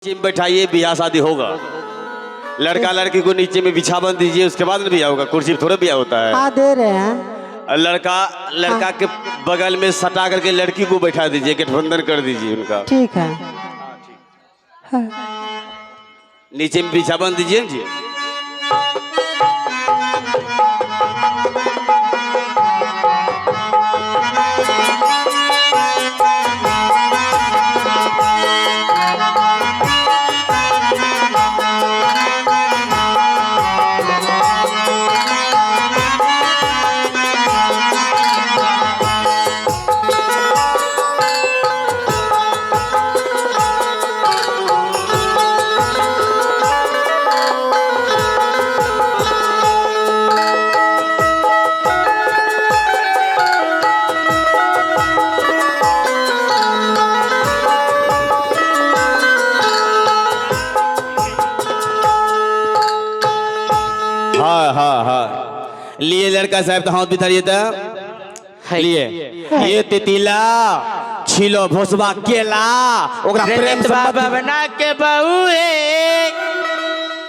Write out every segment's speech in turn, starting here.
नीचे में बैठाइए, ब्याह शादी होगा। लड़का लड़की को नीचे में बिछावन दीजिए, उसके बाद में ब्याह होगा। कुर्सी पे थोड़ा ब्याह होता है। हाँ दे रहे हैं। लड़का के बगल में सटा करके लड़की को बैठा दीजिए, गठबंधन कर दीजिए उनका। ठीक है। हाँ। नीचे में बिछावन दीजिए जी। हाँ लिए लड़का साहब तो हाथ बिताइए तो लिए ये तितिला छिलो भोसबा केला ओकरा प्रेम से बना के बहू है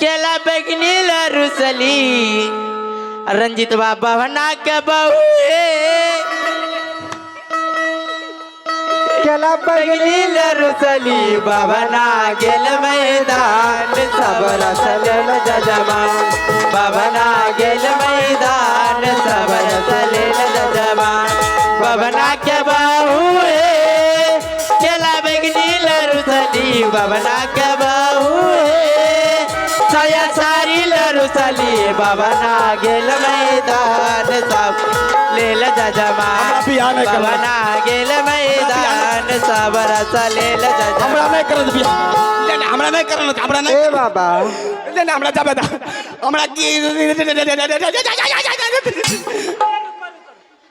केला बेगनी लरुसली रंजित बाबा बना के बहू है केला बेगनी लरुसली बाबा ना गेल मैदान सब रसल जजमान बाबा ना गेल मैदान सब रसल जजमान बाबा ना के बहू है केला बेगनी लरुसली बाबा ना के बहू है साया सारी लरुसली बाबा ना गेल मैदान सब लेल जजमान बाबा ना गेल मैदान सब रसल जजमान हमरा नहीं करत बिया हमरा नहीं करत हमरा नहीं ए बाबा लेना हमरा जाबे दा हमरा की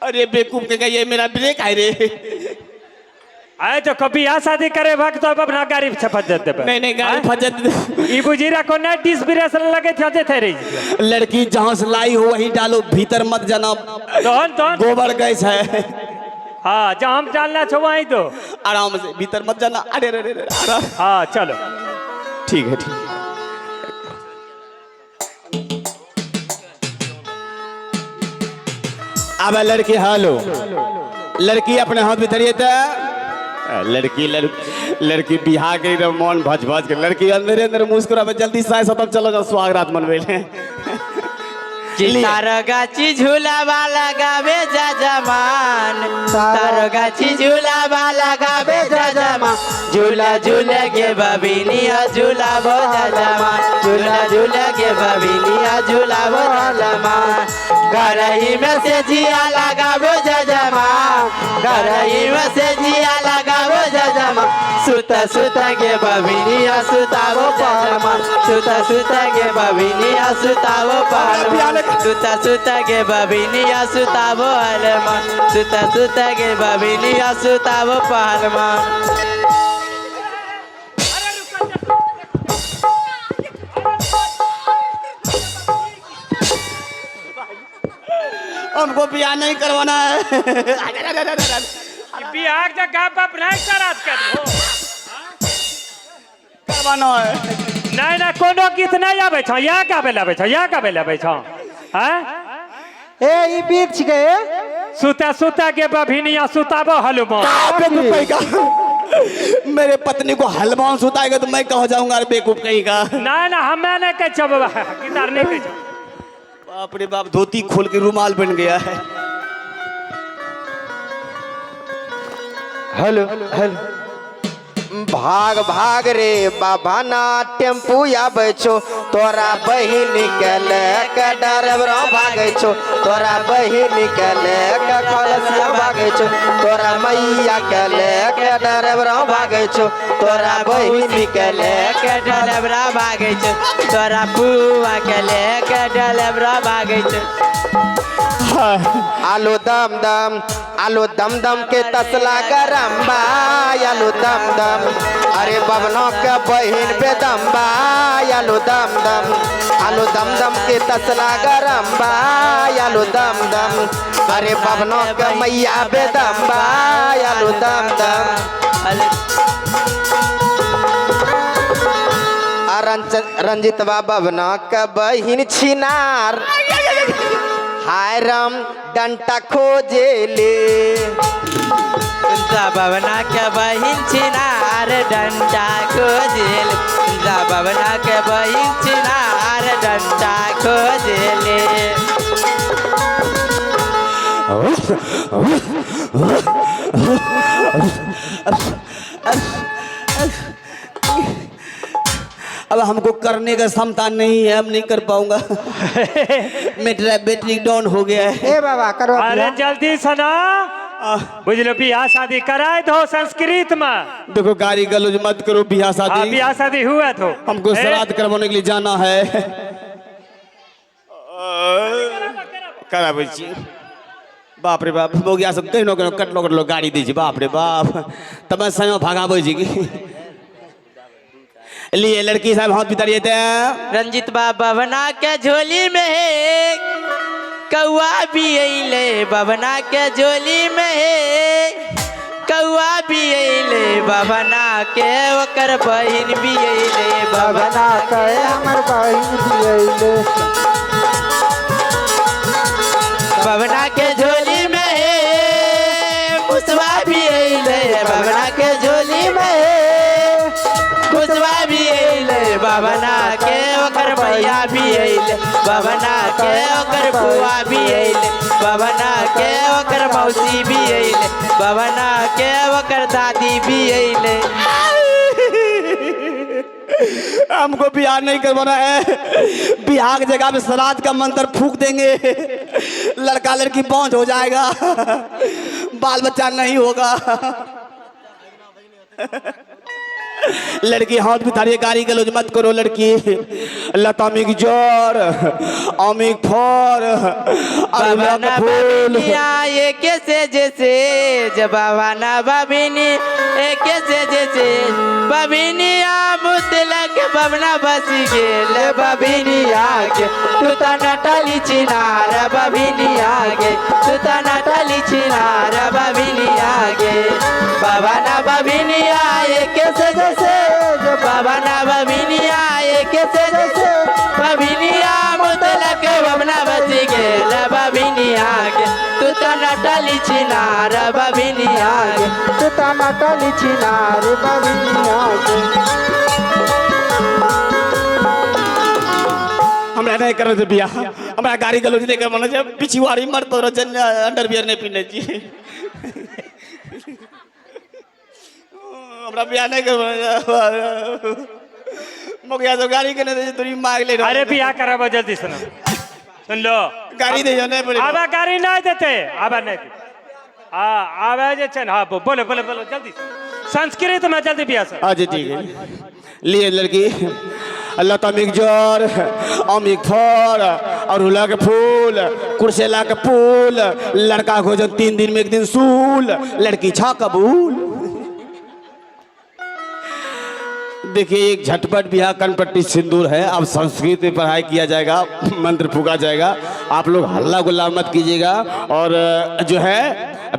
अरे बेवकूफ के ये मेरा ब्रेक है रे। आए तो कभी यहाँ शादी करे भाग तो अब अपना गाड़ी छपत देते पे नहीं गाड़ी फजत ई बुजीरा को ना डिस्पिरेशन लगे थे थे रही लड़की जहाँ से लाई हो वहीं डालो, भीतर मत जाना। तो गोबर गैस है। हाँ जहाँ हम डालना छो वहीं तो आराम से भीतर मत जाना। अरे अरे हाँ चलो ठीक है ठीक है। अब लड़की हालो लड़की अपने हाथ भीतरिए तो लड़की बिहार के मन भज भज के लड़की अंदर अंदर मुस्कुरावे जल्दी साय सतम चलो जाओ स्वागत मनवे ले तारो गाछी झूला वाला गावे जजमान तारो गाछी झूला वाला गावे जजमान झूला झूले के बबिनिया झूला वो जजमान झूला झूले के बबिनिया झूला वो जजमान घर ही में से जिया लगावो जजमान घर ही में से जिया लगावो जजमान सुता सुता के बबिनिया सुतावो पहलमान सुता सुता के बबिनिया सुतावो पहलमान सुता सुता के बबिनिया सुतावो हलमान सुता सुता के बबिनिया सुतावो पहलमान। हमको ब्याह नहीं करवाना है। बिहार जगह बाप नहीं करात कर करवाना है। नहीं ना कोनो गीत नहीं आवे छ यहाँ का बेला आवे छ यहाँ का बेला आवे छ हैं ए ई बीच गए सुता सुता के बभिनिया सुताबो हलुमा मेरे पत्नी को हलवान सुताएगा तो मैं कहाँ जाऊंगा बेवकूफ कहीं का। ना ना हमें नहीं कह छब गिटार नहीं कह छब बाप रे बाप धोती खोल के रुमाल बन गया है। हेलो हेलो भाग भाग रे बाबा ना टेम्पू आवे छो तोरा बहिन के लेके ड्राइवर भागे छो तोरा बहिन के लेके कलसिया भागे छो तोरा मैया के लेके ड्राइवर भागे छो तोरा बहिन के लेके ड्राइवर भागे छो तोरा बुआ के लेके ड्राइवर भागे छो। आलू दम दम के तसला गरम बा आलू दम दम अरे बबनो के बहिन बेदम बा आलू दम दम के तसला गरम बा आलू दम दम अरे बबनो के मैया बेदम बा आलू दम दम रंजित बबना का बहिन छिनार हाय राम डंटा खोजे ले बबना के बहिन छिनार डंटा खोजे ले बबना के बहिन छिनार डंटा खोजे ले अब हमको करने का क्षमता नहीं है, अब नहीं कर पाऊंगा। मेरा बैटरी डाउन हो गया है। ए बाबा करो अरे जल्दी सना बुझलो बियाह शादी कराए तो संस्कृत में देखो गाड़ी गलौज मत करो, बियाह शादी बियाह शादी हुआ तो हमको श्राद्ध करवाने के लिए जाना है। करा बच्ची बाप रे बाप हो गया सब कहीं कटलो गाड़ी दीजिए बाप रे बाप तब समय भागा बोझी लिए लड़की साहब हाथ बितारिए थे। रंजित बबना के झोली में है कौआ भी अइले बबना के झोली में है कौआ भी अइले बबना के ओकर बहिन भी अइले बबना के हमर बहिन भी अइले बबना के झोली में है मुसवा भी अइले बबना के झोली में है मुसवा भी अइले बबना के ओकर भैया भी अइले बबना के ओकर बुआ भी अइले बबना के ओकर मौसी भी अइले बबना के ओकर दादी भी अइले। हमको बियाह नहीं करवाना है, बियाह की जगह पे श्राद्ध का मंत्र फूक देंगे, लड़का लड़की पहुंच हो जाएगा, बाल बच्चा नहीं होगा। लड़की हाथ बिठाइए, गाड़ी गलौज मत करो। लड़की लतामिक जोर अमिक फोर फूल ये कैसे जैसे जबावाना बबिनी एक से जैसे बबिनिया मुतलक बबना बसी गेल बबिनिया के तू ता नटली चिनार बबिनिया के तू ता नटली चिनार बबिनिया के बबना बबिनिया एक से जैसे बबना बबिनिया एक से जैसे बबिनिया मुतलक बबना बसी गेल बबिनिया के तू ता नटली चिनार बबिनिया के तू ता नटली छिनार बबिनिया के। हमरा नहीं करना चाहिए बियाह, हमरा गाड़ी गलौज नहीं करवाना चाहिए, पिछुआरी मर तो रजन अंडरवियर नहीं पीने चाहिए। हमरा बियाह नहीं करवाना मुखिया तो गाड़ी के नहीं तुरी मांग ले। अरे बियाह कराबो जल्दी सुनो सुन लो गाड़ी दे जाने पड़े आबा गाड़ी नहीं देते आबा नहीं आबा जे छन हां बोलो बोलो बोलो जल्दी संस्कृत में जल्दी बियाह सर। अच्छा ठीक है लिए लड़की लतामिक जोर अमिक फोर और हुला के फूल कुर्सेला के फूल लड़का को जो 3 दिन में 1 दिन सूल लड़की छा कबूल। देखिए एक झटपट बियाह कनपट्टी सिंदूर है। अब संस्कृत में पढ़ाई किया जाएगा, मंत्र फूका जाएगा, आप लोग हल्ला गुल्ला मत कीजिएगा और जो है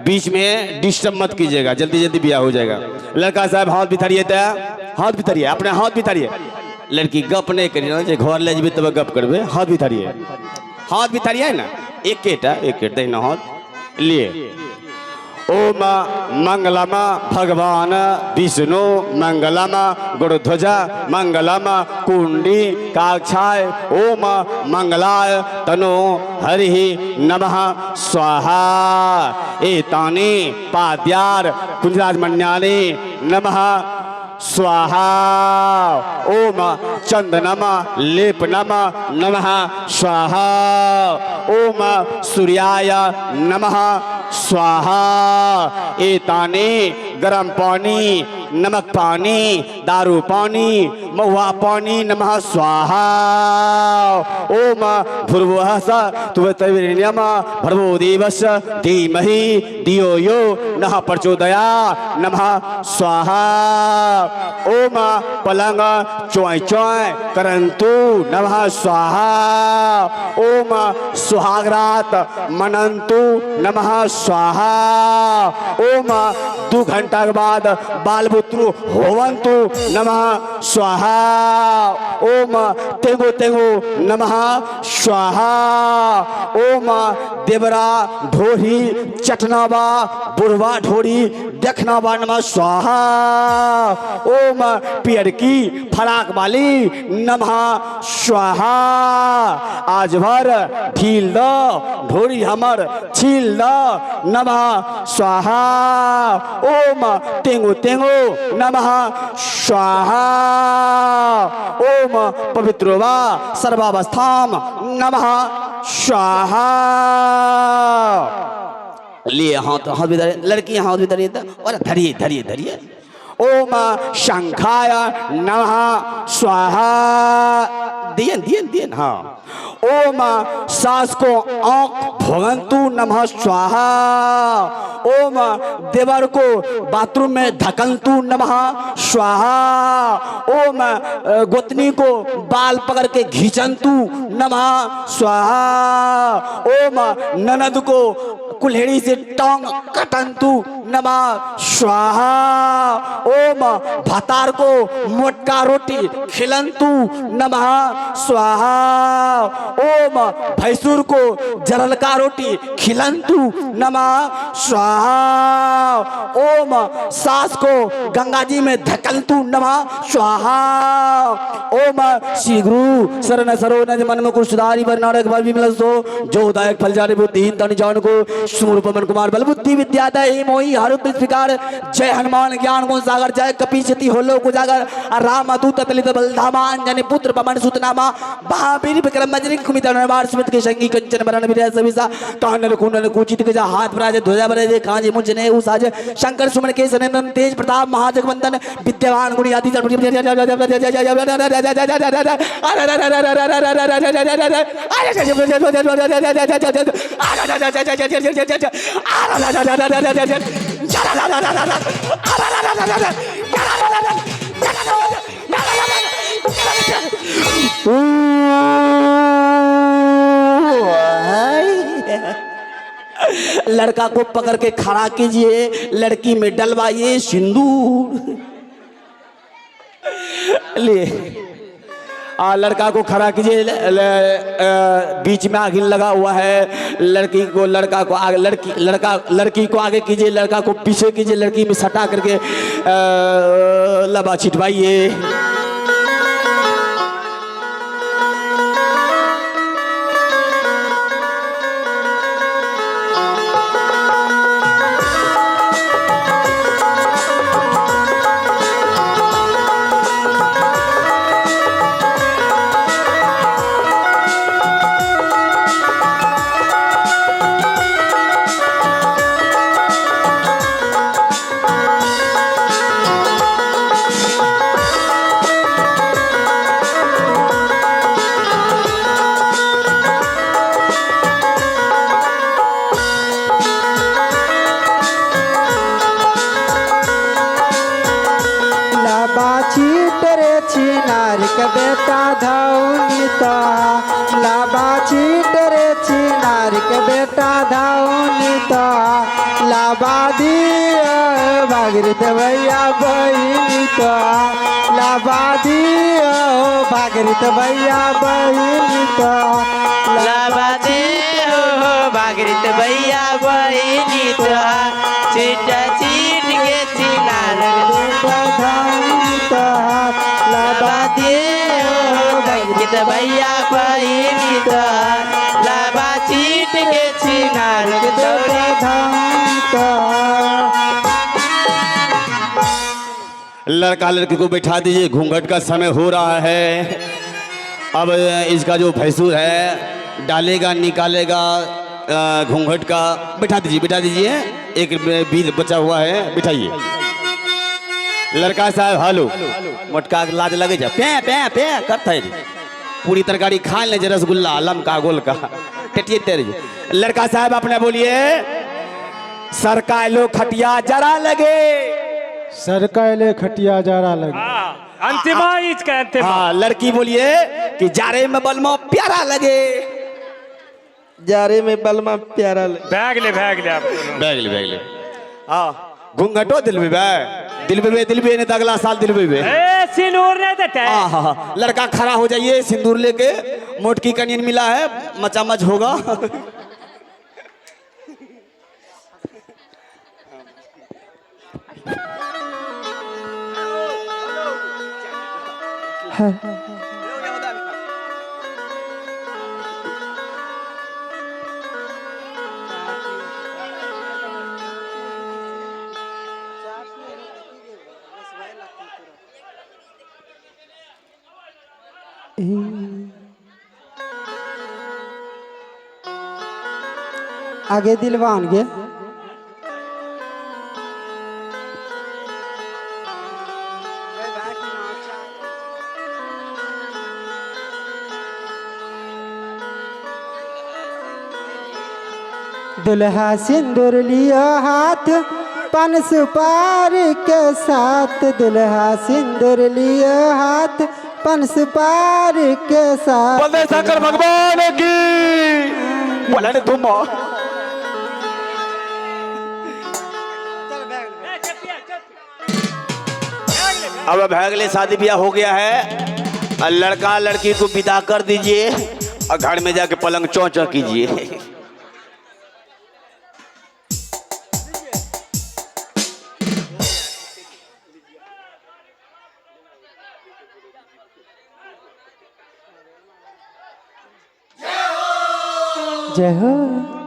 बीच में डिस्टर्ब मत कीजिएगा, जल्दी जल्दी बियाह हो जाएगा। लड़का साहब हाथ बितारिए था, हाथ बितारिए अपने हाथ बितारिए। लड़की गप नहीं करिए ना, घर ले जब तब गप करबे। हाथ बितारिए, हाथ बितारिए ना, एक देना हाथ लिए। ओम मंगलम भगवान विष्णु मंगलम गुरुध्वज मंगलम कुंडी काक्षाय ओम मंगलाय तनो हरि नमः स्वाहा एतानि पाद्यार कुंजराजमण्यानि नमः स्वाहा ओम चंदनम लेपनम नमः स्वाहा ओम सूर्याय नमः स्वाहा एताने गरम पानी नमक पानी दारू पानी महुआ पानी नमः स्वाहा ओम भूर्भुवः तुवतविर्यम भर्गो देवस्य धीमहि धियो यो नः प्रचोदयात् नमः स्वाहा ओम पलंग चोय चोय करंतु नमः स्वाहा ओम सुहागरात मनंतु नमः स्वाहा ओम 2 घंटा के बाद बाल बुत्रु होवंतु नमः स्वाहा। ओम तेंगो तेंगो नमः स्वाहा। ओम देवरा ढोरी चटनावा बुढ़वा ढोरी देखनावा नमः स्वाहा। ओम पियर की फराक वाली नमः स्वाहा। आज भर ढील दो ढोरी हमर छील दो नमः स्वाहा। ओम तेंगो तेंगो नमः स्वाहा। ओम पवित्रो वा सर्वावस्थाम नमः स्वाहा। लिए हाथ हाथ भी धरिए, लड़की हाथ भी धरिए और धरिए धरिए धरिए। ओम शंखाय नमः स्वाहा। दिए दिए दिए हाँ। ओम सास को आंख भोगंतु नमः स्वाहा। ओम देवर को बाथरूम में धकंतु नमः स्वाहा। ओम गोतनी को बाल पकड़ के घिंचंतु नमः स्वाहा। ओम ननद को कुल्हेड़ी से टांग कटंतु नमः स्वाहा। ओम भतार को मोटका रोटी खिलंतु नमः स्वाहा। ओम भैंसुर को जरलका रोटी खिलंतु नमः स्वाहा। ओम सास को गंगा जी में धकलतु नमः स्वाहा। ओम श्री गुरु शरण सरोन मन में कुशधारी बरनारक बल विमल सो जो दायक फल जाने बुद्धिहीन तन जान को सुमूर पवन कुमार बल बुद्धि विद्या दय मोहि हरुत विकार। जय हनुमान ज्ञान गुण सागर जय कपीशति होलो कुजागर। राम दूत तलित बल धामा अंजनी पुत्र पवन सुत नामा महावीर विक्रम बजरंग कुमित नरवार सुमित के संगी कंचन बरन विजय सविसा कानन कुंडल कुचित के हाथ भराज ध्वजा बरजे कांजे मुंजने उसाज शंकर सुमन के सनंदन तेज प्रताप महाजगवंदन विद्यावान गुणी आदि लड़का को पकड़ के खड़ा कीजिए, लड़की में डलवाइए सिंदूर। ले लड़का को खड़ा कीजिए, बीच में आगिन लगा हुआ है। लड़की को लड़का को आगे लड़की को आगे कीजिए, लड़का को पीछे कीजिए, लड़की में सटा करके लबा छिटवाइए। बेटा धाउनिता लाबाची डरे चिनार के बेटा धाउनिता लाबादी भागीरथ भैया बहिनीता लाबादी भागीरथ भैया बहिनीता लाबादी भागीरथ भैया बहिनीता चिट्टा चीट के चिनार धाउनिता लाबादी भागीरथ भैया बहिनीता लाबा चीट के चिनार धाउनिता। लड़का लड़की को बैठा दीजिए, घूंघट का समय हो रहा है। अब इसका जो भैंसुर है डालेगा निकालेगा घूंघट का। बैठा दीजिए, एक बीज बचा हुआ है, बिठाइए। लड़का साहब हालो मोटका लाज लगे जा पे पे पे करता है। पूरी तरकारी खा ले रसगुल्ला लमका गोल का टेटिए तेरे। लड़का साहब अपने बोलिए, सरकार लो खटिया जरा लगे, सरकाले खटिया जारा लगे। अंतिमा इच का अंतिमा। हाँ, लड़की बोलिए कि जारे में बलमा प्यारा लगे, जारे में बलमा प्यारा लगे। बैग ले आप बैग ले। हाँ, घूंघटो दिल में दिल भी नहीं तो अगला साल दिल भी ए सिंदूर नहीं देते लड़का खड़ा हो जाइए सिंदूर लेके मोटकी कनियन मिला है मचामच होगा आगे दिलवान गे दुल्हा सिंदूर लिया हाथ पान सुपारी के साथ दुल्हा सिंदूर लिया हाथ पान सुपारी के साथ बोले शंकर भगवान की बोला ने तुम अब भैगले शादी ब्याह हो गया है और लड़का लड़की को विदा कर दीजिए और घर में जाके पलंग चौंचा कीजिए जय हो